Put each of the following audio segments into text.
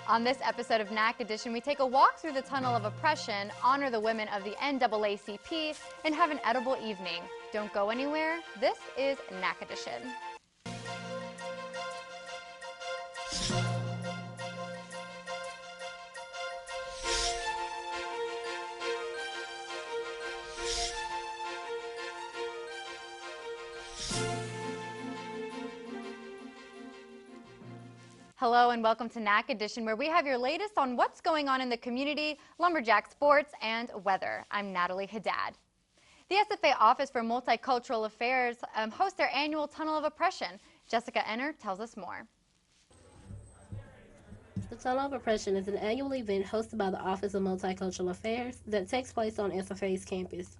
On this episode of Nac Edition, we take a walk through the tunnel of oppression, honor the women of the NAACP, and have an edible evening. Don't go anywhere. This is Nac Edition. Hello and welcome to Nac Edition, where we have your latest on what's going on in the community, lumberjack sports, and weather. I'm Natalie Haddad. The SFA Office for Multicultural Affairs hosts their annual Tunnel of Oppression. Jessica Enner tells us more. The Tunnel of Oppression is an annual event hosted by the Office of Multicultural Affairs that takes place on SFA's campus.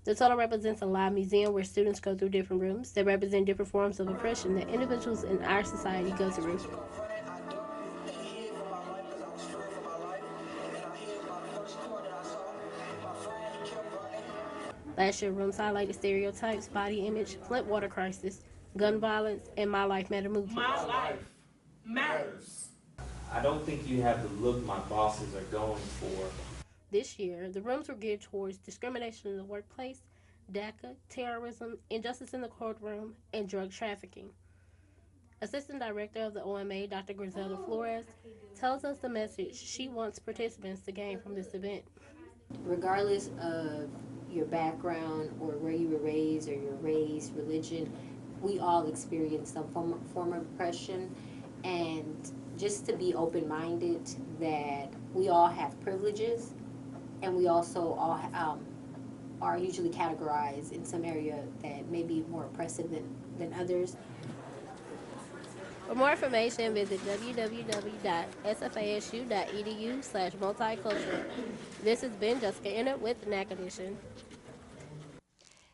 The tunnel represents a live museum where students go through different rooms that represent different forms of oppression that individuals in our society go through. Last year, rooms highlighted stereotypes, body image, Flint water crisis, gun violence, and My Life Matter movements. My life matters. I don't think you have the look my bosses are going for. This year, the rooms were geared towards discrimination in the workplace, DACA, terrorism, injustice in the courtroom, and drug trafficking. Assistant Director of the OMA, Dr. Griselda Flores, tells us the message she wants participants to gain from this event. Regardless of your background or where you were raised or your race, religion, we all experience some form of oppression, and just to be open-minded that we all have privileges, and we also all are usually categorized in some area that may be more oppressive than others. For more information, visit www.sfasu.edu/multicultural. This has been Jessica Enner with Nac Edition.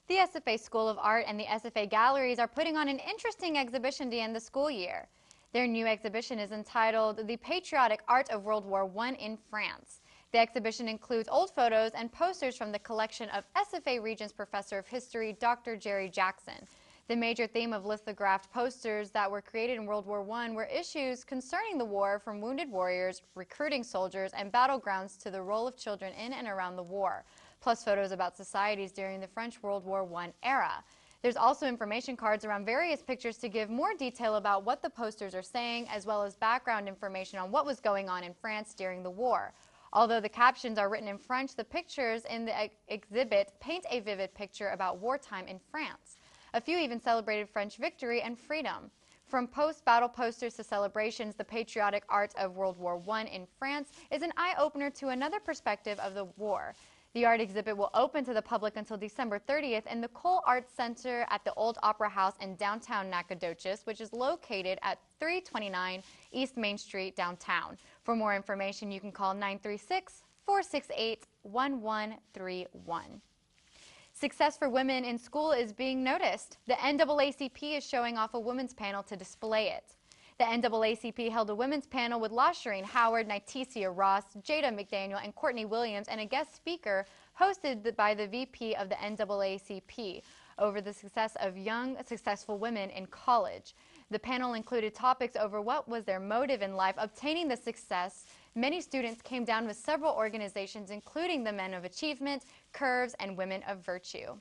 The SFA School of Art and the SFA Galleries are putting on an interesting exhibition to end the school year. Their new exhibition is entitled The Patriotic Art of World War I in France. The exhibition includes old photos and posters from the collection of SFA Regents Professor of History, Dr. Jerry Jackson. The major theme of lithographed posters that were created in World War I were issues concerning the war, from wounded warriors, recruiting soldiers, and battlegrounds to the role of children in and around the war, plus photos about societies during the French World War I era. There's also information cards around various pictures to give more detail about what the posters are saying, as well as background information on what was going on in France during the war. Although the captions are written in French, the pictures in the exhibit paint a vivid picture about wartime in France. A few even celebrated French victory and freedom. From post-battle posters to celebrations, the patriotic art of World War I in France is an eye-opener to another perspective of the war. The art exhibit will open to the public until December 30th in the Cole Arts Center at the Old Opera House in downtown Nacogdoches, which is located at 329 East Main Street downtown. For more information, you can call 936-468-1131. Success for women in school is being noticed. The NAACP is showing off a women's panel to display it. The NAACP held a women's panel with LaShireen Howard, Nitesia Ross, Jada McDaniel, and Courtney Williams, and a guest speaker hosted by the VP of the NAACP over the success of young, successful women in college. The panel included topics over what was their motive in life obtaining the success. Many students came down with several organizations, including the Men of Achievement, Curves, and Women of Virtue.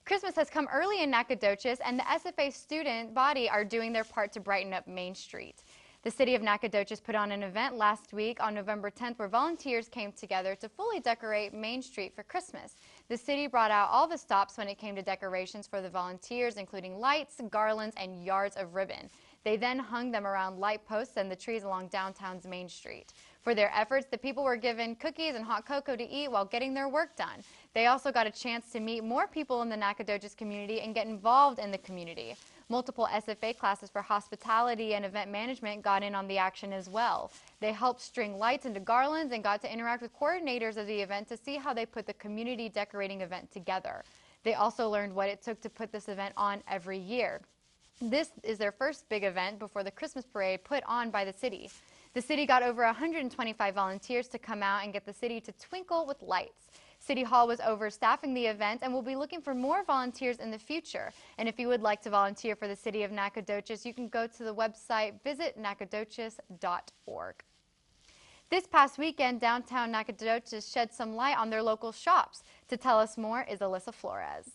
Christmas has come early in Nacogdoches, and the SFA student body are doing their part to brighten up Main Street. The city of Nacogdoches put on an event last week on November 10th where volunteers came together to fully decorate Main Street for Christmas. The city brought out all the stops when it came to decorations for the volunteers, including lights, garlands, and yards of ribbon. They then hung them around light posts and the trees along downtown's Main Street. For their efforts, the people were given cookies and hot cocoa to eat while getting their work done. They also got a chance to meet more people in the Nacogdoches community and get involved in the community. Multiple SFA classes for hospitality and event management got in on the action as well. They helped string lights into garlands and got to interact with coordinators of the event to see how they put the community decorating event together. They also learned what it took to put this event on every year. This is their first big event before the Christmas parade put on by the city. The city got over 125 volunteers to come out and get the city to twinkle with lights. City Hall was overstaffing the event and will be looking for more volunteers in the future. And if you would like to volunteer for the city of Nacogdoches, you can go to the website visitnacogdoches.org. This past weekend, downtown Nacogdoches shed some light on their local shops. To tell us more is Alyssa Flores.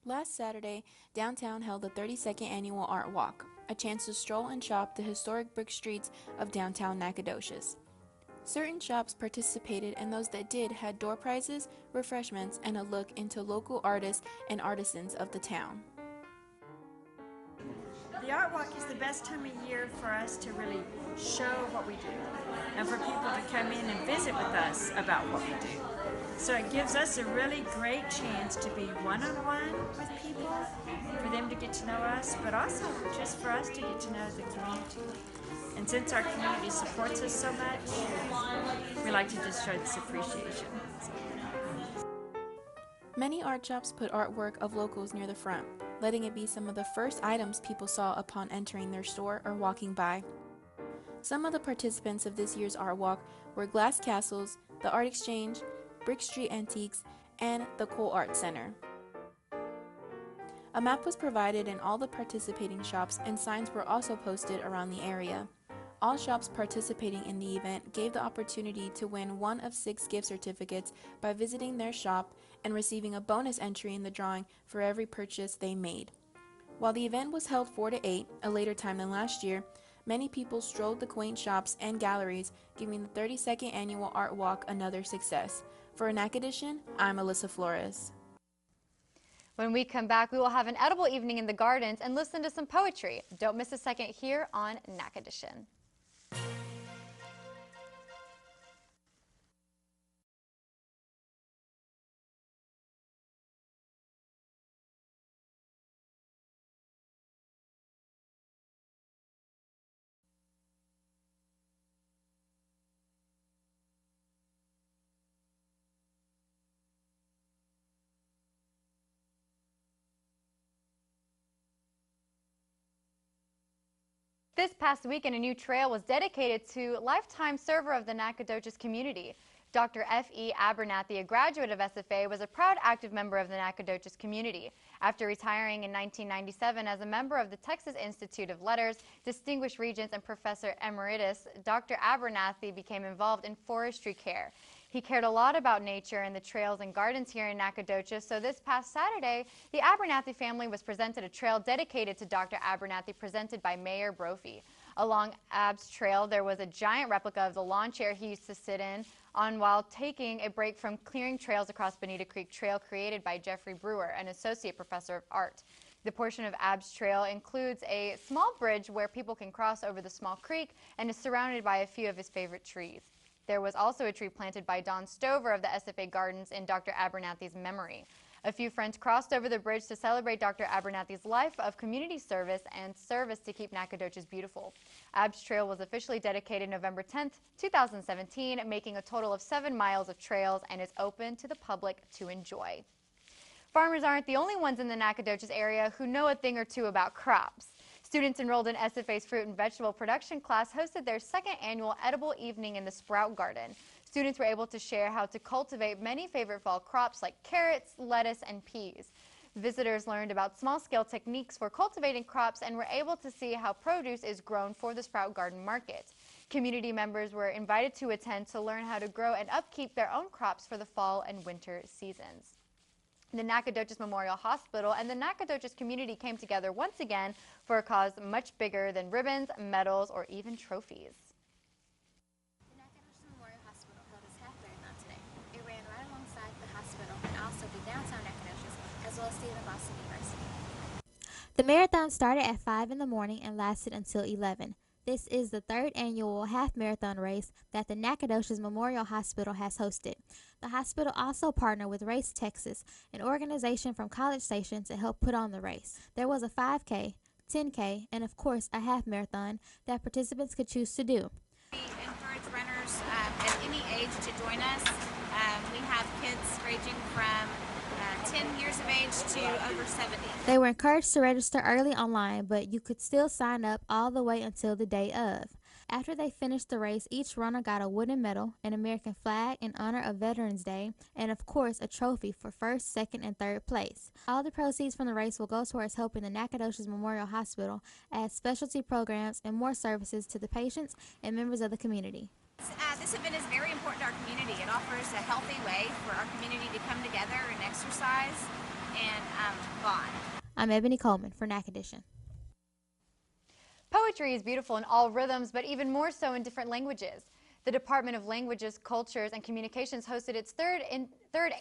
Last Saturday, downtown held the 32nd Annual Art Walk, a chance to stroll and shop the historic brick streets of downtown Nacogdoches. Certain shops participated, and those that did had door prizes, refreshments, and a look into local artists and artisans of the town. The Art Walk is the best time of year for us to really show what we do and for people to come in and visit with us about what we do. So it gives us a really great chance to be one-on-one with people, for them to get to know us, but also just for us to get to know the community. And since our community supports us so much, we like to just show this appreciation. Many art shops put artwork of locals near the front, letting it be some of the first items people saw upon entering their store or walking by. Some of the participants of this year's art walk were Glass Castles, the Art Exchange, Brick Street Antiques, and the Cole Art Center. A map was provided in all the participating shops, and signs were also posted around the area. All shops participating in the event gave the opportunity to win one of 6 gift certificates by visiting their shop and receiving a bonus entry in the drawing for every purchase they made. While the event was held 4 to 8, a later time than last year, many people strolled the quaint shops and galleries, giving the 32nd Annual Art Walk another success. For Nac Edition, I'm Alyssa Flores. When we come back, we will have an edible evening in the gardens and listen to some poetry. Don't miss a second here on Nac Edition. This past weekend, a new trail was dedicated to lifetime server of the Nacogdoches community. Dr. F.E. Abernathy, a graduate of SFA, was a proud active member of the Nacogdoches community. After retiring in 1997 as a member of the Texas Institute of Letters, Distinguished Regents, and Professor Emeritus, Dr. Abernathy became involved in forestry care. He cared a lot about nature and the trails and gardens here in Nacogdoches, so this past Saturday, the Abernathy family was presented a trail dedicated to Dr. Abernathy, presented by Mayor Brophy. Along Ab's trail, there was a giant replica of the lawn chair he used to sit in on while taking a break from clearing trails across Bonita Creek Trail, created by Jeffrey Brewer, an associate professor of art. The portion of Ab's trail includes a small bridge where people can cross over the small creek and is surrounded by a few of his favorite trees. There was also a tree planted by Don Stover of the SFA Gardens in Dr. Abernathy's memory. A few friends crossed over the bridge to celebrate Dr. Abernathy's life of community service and service to keep Nacogdoches beautiful. Ab's Trail was officially dedicated November 10th, 2017, making a total of 7 miles of trails, and is open to the public to enjoy. Farmers aren't the only ones in the Nacogdoches area who know a thing or two about crops. Students enrolled in SFA's fruit and vegetable production class hosted their second annual edible evening in the Sprout Garden. Students were able to share how to cultivate many favorite fall crops like carrots, lettuce, and peas. Visitors learned about small-scale techniques for cultivating crops and were able to see how produce is grown for the Sprout Garden market. Community members were invited to attend to learn how to grow and upkeep their own crops for the fall and winter seasons. The Nacogdoches Memorial Hospital and the Nacogdoches community came together once again for a cause much bigger than ribbons, medals, or even trophies. The Nacogdoches Memorial Hospital held its half marathon today. It ran right alongside the hospital and also the downtown Nacogdoches, as well as Stephen Boston University. The marathon started at 5 in the morning and lasted until 11. This is the 3rd annual half marathon race that the Nacogdoches Memorial Hospital has hosted. The hospital also partnered with Race Texas, an organization from College Station, to help put on the race. There was a 5K, 10K, and of course a half marathon that participants could choose to do. We encourage runners at any age to join us. We have kids ranging from 10 years of age to over 70. They were encouraged to register early online, but you could still sign up all the way until the day of. After they finished the race, each runner got a wooden medal, an American flag in honor of Veterans Day, and of course a trophy for first, second, and third place. All the proceeds from the race will go towards helping the Nacogdoches Memorial Hospital add specialty programs and more services to the patients and members of the community. This event is very important to our community. It offers a healthy way for our community to come together and exercise and bond. I'm Ebony Coleman for Nac Edition. Poetry is beautiful in all rhythms, but even more so in different languages. The Department of Languages, Cultures, and Communications hosted its third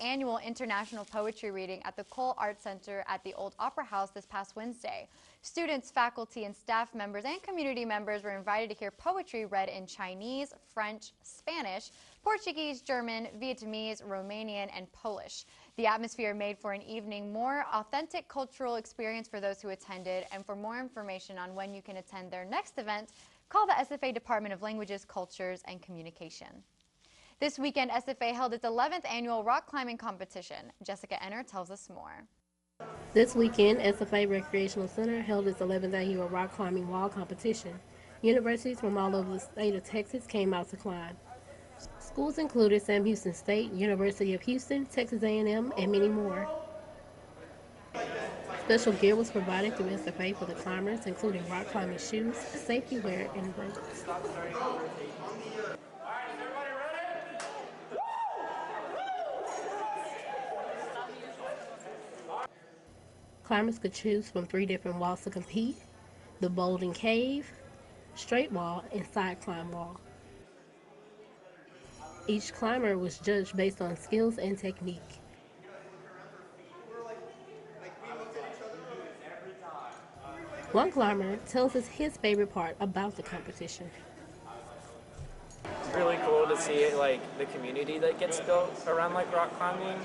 annual International Poetry Reading at the Cole Art Center at the Old Opera House this past Wednesday. Students, faculty, and staff members and community members were invited to hear poetry read in Chinese, French, Spanish, Portuguese, German, Vietnamese, Romanian, and Polish. The atmosphere made for an evening more authentic cultural experience for those who attended, and for more information on when you can attend their next event, call the SFA Department of Languages, Cultures, and Communication. This weekend, SFA held its 11th annual rock climbing competition. Jessica Enner tells us more. This weekend, SFA Recreational Center held its 11th annual rock climbing wall competition. Universities from all over the state of Texas came out to climb. Schools included Sam Houston State, University of Houston, Texas A&M, and many more. Special gear was provided through SFA for the climbers, including rock climbing shoes, safety wear, and ropes. Climbers could choose from 3 different walls to compete: the Bolden Cave, straight wall, and side climb wall. Each climber was judged based on skills and technique. One climber tells us his favorite part about the competition. It's really cool to see like the community that gets built around like rock climbing,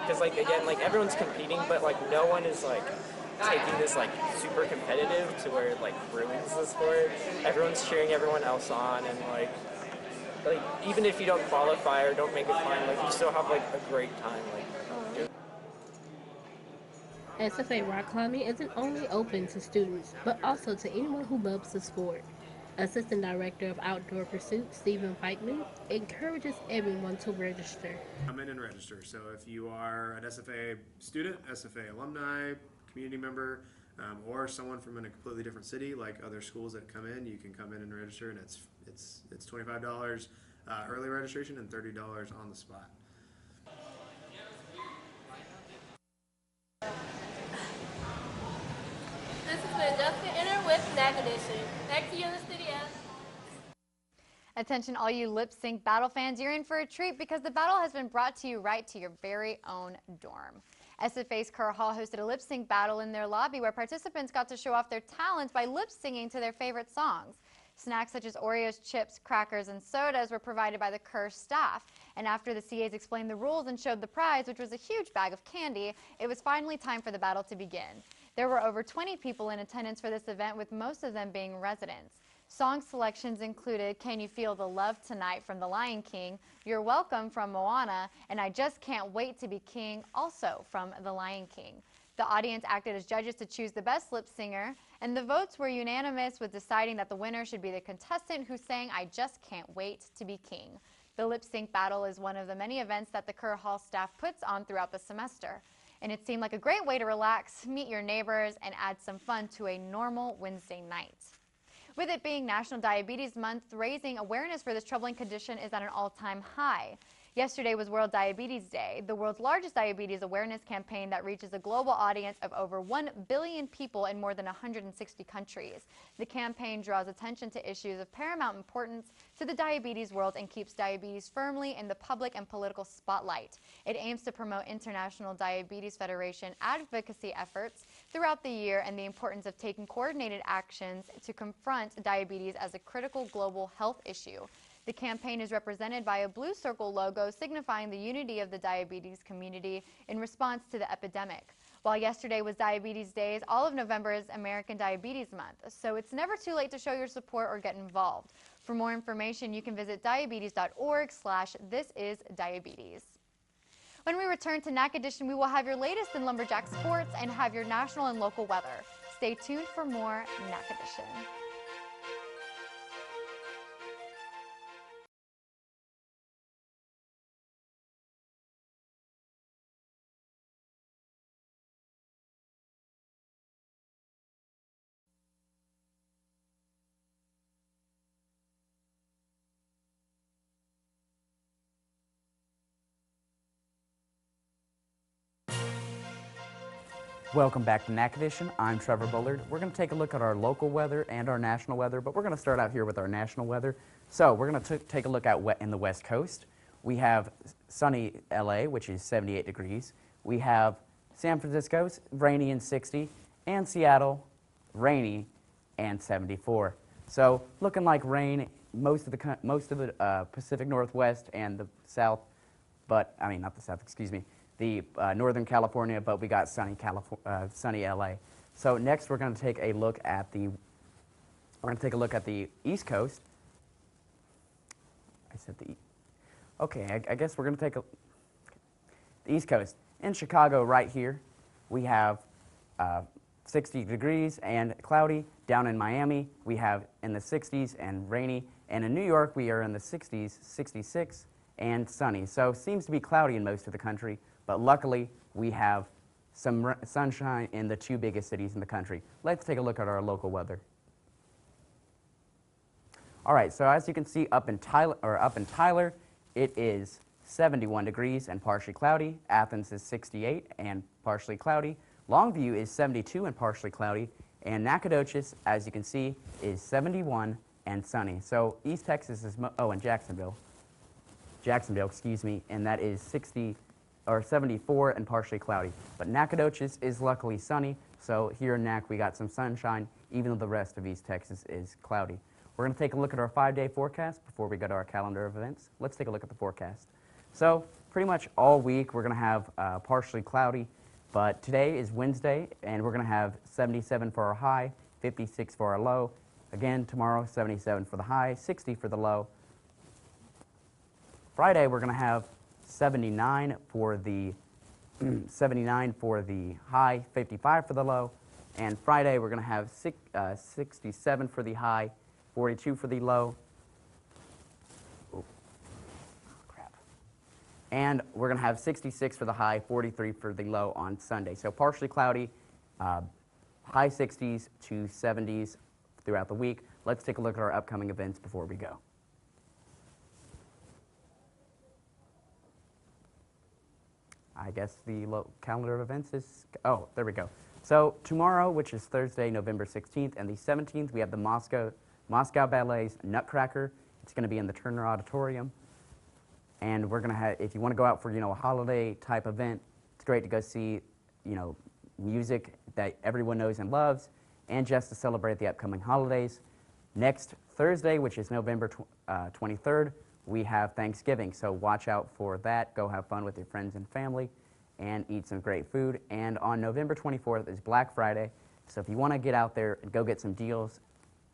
because like again, like everyone's competing, but like no one is like taking this like super competitive to where it like ruins the sport. Everyone's cheering everyone else on, and like even if you don't qualify or don't make a climb, like you still have like a great time. SFA rock climbing isn't only open to students, but also to anyone who loves the sport. Assistant Director of Outdoor Pursuits, Stephen Pikeman, encourages everyone to register. Come in and register. So if you are an SFA student, SFA alumni, community member, or someone from a completely different city, like other schools that come in, you can come in and register, and it's $25 early registration and $30 on the spot. This has been Jessica Enner with Nac Edition. Back to you in the studio. Attention all you lip sync battle fans, you're in for a treat because the battle has been brought to you right to your very own dorm. SFA's Kerr Hall hosted a lip sync battle in their lobby where participants got to show off their talents by lip singing to their favorite songs. Snacks such as Oreos, chips, crackers, and sodas were provided by the Kerr staff. And after the CAs explained the rules and showed the prize, which was a huge bag of candy, it was finally time for the battle to begin. There were over 20 people in attendance for this event, with most of them being residents. Song selections included Can You Feel the Love Tonight from The Lion King, You're Welcome from Moana, and I Just Can't Wait to Be King, also from The Lion King. The audience acted as judges to choose the best lip singer, and the votes were unanimous, with deciding that the winner should be the contestant who sang I Just Can't Wait to Be King. The lip sync battle is one of the many events that the Kerr Hall staff puts on throughout the semester, and it seemed like a great way to relax, meet your neighbors, and add some fun to a normal Wednesday night. With it being National Diabetes Month, raising awareness for this troubling condition is at an all-time high. Yesterday was World Diabetes Day, the world's largest diabetes awareness campaign that reaches a global audience of over 1 billion people in more than 160 countries. The campaign draws attention to issues of paramount importance to the diabetes world and keeps diabetes firmly in the public and political spotlight. It aims to promote International Diabetes Federation advocacy efforts throughout the year and the importance of taking coordinated actions to confront diabetes as a critical global health issue. The campaign is represented by a blue circle logo signifying the unity of the diabetes community in response to the epidemic. While yesterday was Diabetes Day, all of November is American Diabetes Month, so it's never too late to show your support or get involved. For more information, you can visit diabetes.org/thisisdiabetes. When we return to Nac Edition, we will have your latest in lumberjack sports and have your national and local weather. Stay tuned for more Nac Edition. Welcome back to Nac Edition. I'm Trevor Bullard. We're going to take a look at our local weather and our national weather, but we're going to start out here with our national weather. So we're going to take a look at in the West Coast. We have sunny LA, which is 78 degrees. We have San Francisco, rainy and 60, and Seattle, rainy and 74. So looking like rain most of the Pacific Northwest and the South, but I mean not the South, excuse me. The Northern California, but we got sunny LA. So next we're going to take a look at the East Coast. I said the okay. I guess we're going to take the East Coast. In Chicago, right here, we have 60 degrees and cloudy. Down in Miami, we have in the 60s and rainy. And in New York, we are in the 60s, 66, and sunny. So seems to be cloudy in most of the country. But luckily, we have some sunshine in the two biggest cities in the country. Let's take a look at our local weather. All right, so as you can see up in Tyler, it is 71 degrees and partially cloudy. Athens is 68 and partially cloudy. Longview is 72 and partially cloudy. And Nacogdoches, as you can see, is 71 and sunny. So East Texas is, and Jacksonville, excuse me, and that is 74 and partially cloudy. But Nacogdoches is luckily sunny, so here in Nac we got some sunshine, even though the rest of East Texas is cloudy. We're going to take a look at our 5-day forecast before we go to our calendar of events. Let's take a look at the forecast. So pretty much all week we're going to have partially cloudy, but today is Wednesday, and we're going to have 77 for our high, 56 for our low. Again, tomorrow, 77 for the high, 60 for the low. Friday we're going to have 79 for the high, 55 for the low, and Friday we're going to have 67 for the high, 42 for the low. Oh, crap. And we're going to have 66 for the high, 43 for the low on Sunday. So partially cloudy, high 60s to 70s throughout the week. Let's take a look at our upcoming events before we go. I guess the calendar of events is, oh, there we go. So tomorrow, which is Thursday, November 16th, and the 17th, we have the Moscow Ballet's Nutcracker. It's going to be in the Turner Auditorium. And we're going to have, if you want to go out for, a holiday type event, it's great to go see, music that everyone knows and loves, and just to celebrate the upcoming holidays. Next Thursday, which is November 23rd, we have Thanksgiving, so watch out for that. Go have fun with your friends and family and eat some great food. And on November 24th is Black Friday, so if you want to get out there and go get some deals,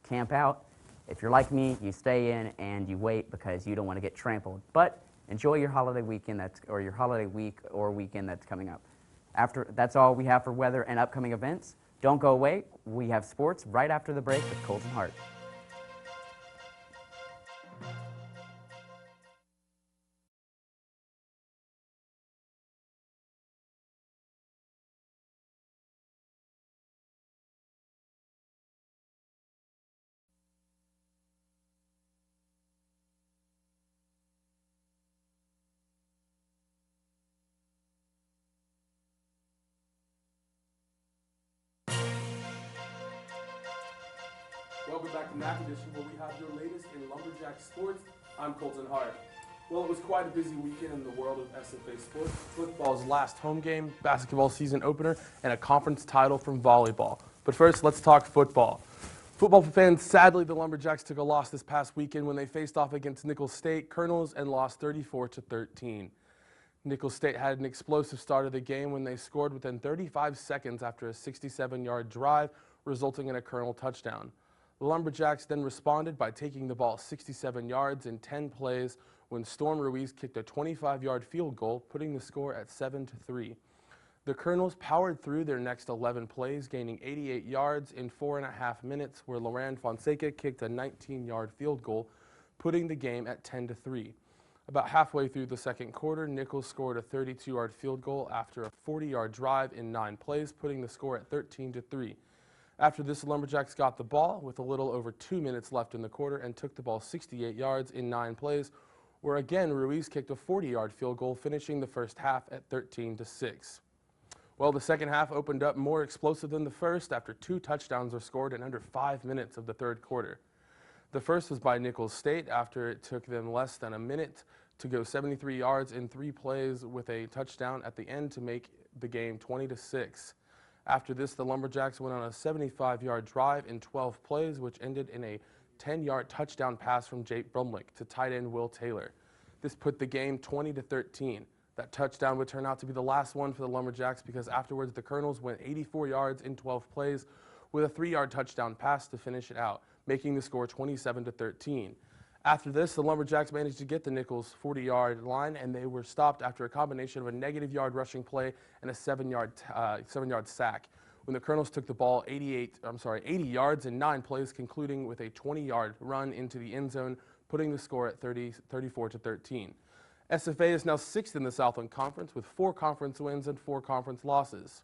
camp out. If you're like me, you stay in and you wait because you don't want to get trampled. But enjoy your holiday weekend or your holiday week or weekend that's coming up. That's all we have for weather and upcoming events. Don't go away. We have sports right after the break with Colton Hart. Welcome back to Nac Edition, where we have your latest in Lumberjack sports. I'm Colton Hart. Well, it was quite a busy weekend in the world of SFA sports. Football's last home game, basketball season opener, and a conference title from volleyball. But first, let's talk football. Football fans, sadly, the Lumberjacks took a loss this past weekend when they faced off against Nicholls State Colonels and lost 34-13. Nicholls State had an explosive start of the game when they scored within 35 seconds after a 67-yard drive, resulting in a Colonel touchdown. The Lumberjacks then responded by taking the ball 67 yards in 10 plays when Storm Ruiz kicked a 25-yard field goal, putting the score at 7-3. The Colonels powered through their next 11 plays, gaining 88 yards in 4.5 minutes, where Loran Fonseca kicked a 19-yard field goal, putting the game at 10-3. About halfway through the second quarter, Nicholls scored a 32-yard field goal after a 40-yard drive in 9 plays, putting the score at 13-3. After this, the Lumberjacks got the ball with a little over 2 minutes left in the quarter and took the ball 68 yards in 9 plays, where again Ruiz kicked a 40-yard field goal, finishing the first half at 13-6. Well, the second half opened up more explosive than the first after 2 touchdowns were scored in under 5 minutes of the third quarter. The first was by Nicholls State after it took them less than a minute to go 73 yards in 3 plays with a touchdown at the end to make the game 20-6. After this, the Lumberjacks went on a 75-yard drive in 12 plays, which ended in a 10-yard touchdown pass from Jake Brumlick to tight end Will Taylor. This put the game 20-13. That touchdown would turn out to be the last one for the Lumberjacks because afterwards the Colonels went 84 yards in 12 plays with a 3-yard touchdown pass to finish it out, making the score 27-13. After this, the Lumberjacks managed to get the Nicholls 40-yard line, and they were stopped after a combination of a negative yard rushing play and a 7-yard sack. When the Colonels took the ball 80 yards in 9 plays, concluding with a 20-yard run into the end zone, putting the score at 34-13. SFA is now 6th in the Southland Conference with 4 conference wins and 4 conference losses.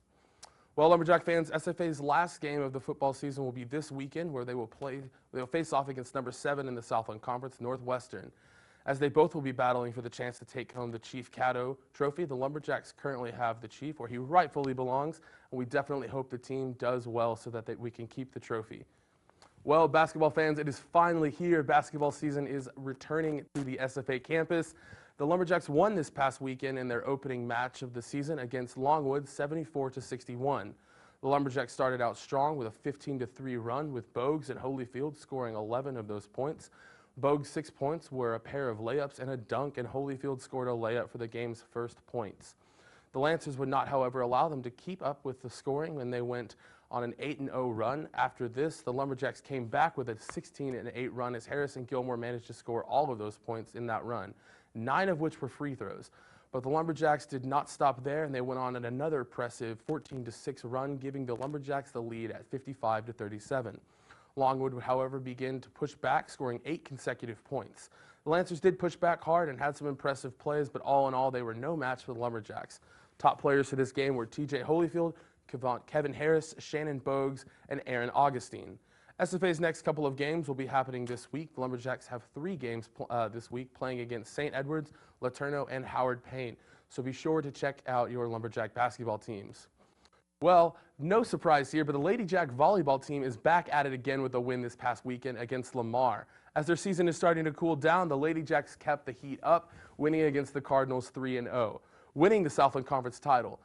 Well, Lumberjack fans, SFA's last game of the football season will be this weekend, where they will face off against number 7 in the Southland Conference, Northwestern. As they both will be battling for the chance to take home the Chief Caddo Trophy, the Lumberjacks currently have the Chief where he rightfully belongs, and we definitely hope the team does well so that we can keep the trophy. Well, basketball fans, it is finally here. Basketball season is returning to the SFA campus. The Lumberjacks won this past weekend in their opening match of the season against Longwood, 74-61. The Lumberjacks started out strong with a 15-3 run, with Bogues and Holyfield scoring 11 of those points. Bogues' 6 points were a pair of layups and a dunk, and Holyfield scored a layup for the game's first points. The Lancers would not, however, allow them to keep up with the scoring when they went on an 8-0 run. After this, the Lumberjacks came back with a 16-8 run as Harris and Gilmore managed to score all of those points in that run, 9 of which were free throws. But the Lumberjacks did not stop there, and they went on another impressive 14-6 run, giving the Lumberjacks the lead at 55-37. Longwood would, however, begin to push back, scoring 8 consecutive points. The Lancers did push back hard and had some impressive plays, but all in all, they were no match for the Lumberjacks. Top players for this game were TJ Holyfield, Kevin Harris, Shannon Bogues, and Aaron Augustine. SFA's next couple of games will be happening this week. The Lumberjacks have 3 games this week, playing against St. Edwards, Laterno, and Howard Payne. So be sure to check out your Lumberjack basketball teams. Well, no surprise here, but the Lady Jack volleyball team is back at it again with a win this past weekend against Lamar. As their season is starting to cool down, the Lady Jacks kept the heat up, winning against the Cardinals 3-0, winning the Southland Conference title.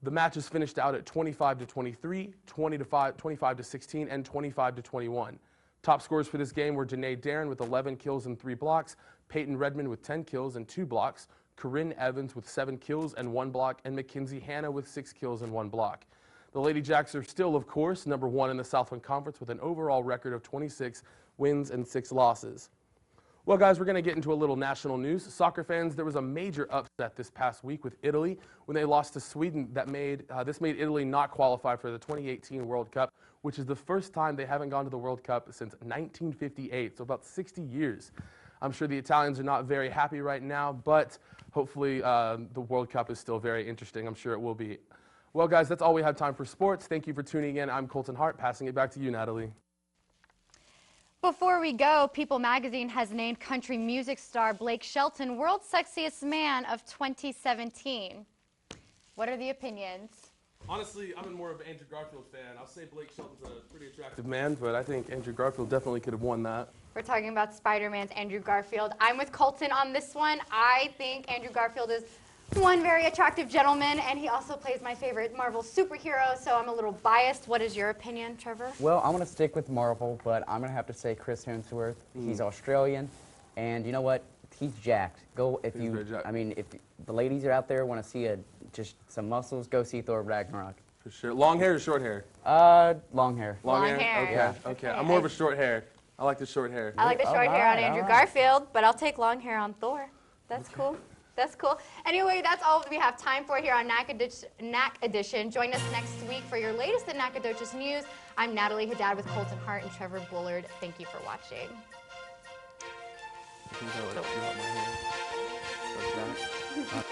The matches finished out at 25-23, 25-16, and 25-21. Top scorers for this game were Janae Darren with 11 kills and 3 blocks, Peyton Redmond with 10 kills and 2 blocks, Corinne Evans with 7 kills and 1 block, and Mackenzie Hanna with 6 kills and 1 block. The Lady Jacks are still, of course, number 1 in the Southland Conference with an overall record of 26 wins and 6 losses. Well, guys, we're going to get into a little national news. Soccer fans, there was a major upset this past week with Italy when they lost to Sweden. This made Italy not qualify for the 2018 World Cup, which is the first time they haven't gone to the World Cup since 1958, so about 60 years. I'm sure the Italians are not very happy right now, but hopefully the World Cup is still very interesting. I'm sure it will be. Well, guys, that's all we have time for sports. Thank you for tuning in. I'm Colton Hart, passing it back to you, Natalie. Before we go, People magazine has named country music star Blake Shelton World's Sexiest Man of 2017. What are the opinions? Honestly, I'm more of an Andrew Garfield fan. I'll say Blake Shelton's a pretty attractive man, but I think Andrew Garfield definitely could have won that. We're talking about Spider-Man's Andrew Garfield. I'm with Colton on this one. I think Andrew Garfield is one very attractive gentleman, and he also plays my favorite Marvel superhero, so I'm a little biased. What is your opinion, Trevor? Well, I'm going to stick with Marvel, but I'm going to have to say Chris Hemsworth. He's Australian, and you know what? He's jacked. If the ladies are out there want to see just some muscles, go see Thor Ragnarok. For sure. Long hair or short hair? Long hair. Long hair. Okay. Yeah. Okay. I'm more of a short hair. I like the short hair. I like the short hair on Andrew Garfield, but I'll take long hair on Thor. That's cool. That's cool. Anyway, that's all we have time for here on Nac Edition. Join us next week for your latest in Nacogdoches news. I'm Natalie Haddad with Colton Hart and Trevor Bullard. Thank you for watching. I think I like my hair. Like that.